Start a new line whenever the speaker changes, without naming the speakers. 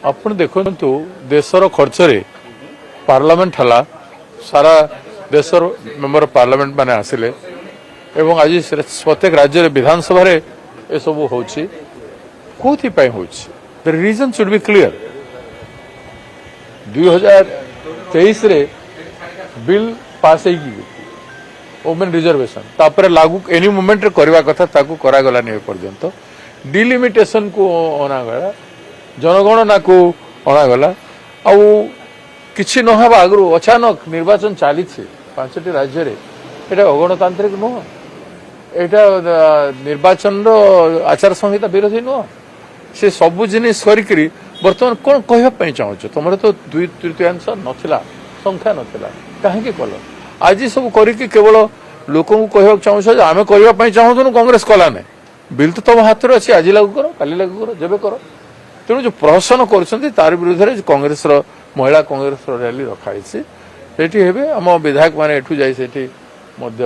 ଆପଣ ଦେଖନ୍ତୁ ଦେଶର ଖର୍ଚ୍ଚରେ ପାର୍ଲାମେଣ୍ଟ ହେଲା ସାରା ଦେଶର ମେମ୍ବର ପାର୍ଲାମେଣ୍ଟ ମାନେ ଆସିଲେ ଏବଂ ଆଜି ପ୍ରତ୍ୟେକ ରାଜ୍ୟରେ ବିଧାନସଭାରେ ଏସବୁ ହେଉଛି କୋଉଥିପାଇଁ ହେଉଛି the reason should be clear 2023ରେ ବିଲ୍ ପାସ୍ ହେଇକି ଓମେନ୍ ରିଜର୍ଭେସନ୍ ତାପରେ ଲାଗୁ ଏନି ମୁଭମେଣ୍ଟରେ କରିବା କଥା ତାକୁ କରାଗଲାନି ଏ ପର୍ଯ୍ୟନ୍ତ ଡିଲିମିଟେସନକୁ ଅଣାଗଲା ଜନଗଣନାକୁ ଅଣାଗଲା ଆଉ କିଛି ନହେବା ଆଗରୁ ଅଚାନକ ନିର୍ବାଚନ ଚାଲିଛି 5ଟି ରାଜ୍ୟରେ ଏଇଟା ଅଗଣତାନ୍ତ୍ରିକ ନୁହଁ ଏଇଟା ନିର୍ବାଚନର ଆଚାର ସଂହିତା ବିରୋଧୀ ନୁହଁ ସେ ସବୁ ଜିନିଷ କରିକିରି ବର୍ତ୍ତମାନ କ'ଣ କହିବା ପାଇଁ ଚାହୁଁଛ ତମର ତ 2/3 ନଥିଲା ସଂଖ୍ୟା ନଥିଲା କାହିଁକି କଲ ଆଜି ସବୁ କରିକି କେବଳ ଲୋକଙ୍କୁ କହିବାକୁ ଚାହୁଁଛ ଯେ ଆମେ କରିବା ପାଇଁ ଚାହୁଁଥିଲୁ କଂଗ୍ରେସ କଲା ନାହିଁ ବିଲ୍ ତ ତମ ହାତରେ ଅଛି ଆଜି ଲାଗୁ କର କାଲି ଲାଗୁ କର ଯେବେ କର ତେଣୁ ଯେଉଁ ପ୍ରହସନ କରୁଛନ୍ତି ତାର ବିରୁଦ୍ଧରେ କଂଗ୍ରେସର ମହିଳା କଂଗ୍ରେସର ରାଲି ରଖାଯାଇଛି ସେଠି ହେବେ ଆମ ବିଧାୟକମାନେ ଏଠୁ ଯାଇ ସେଠି ମଧ୍ୟ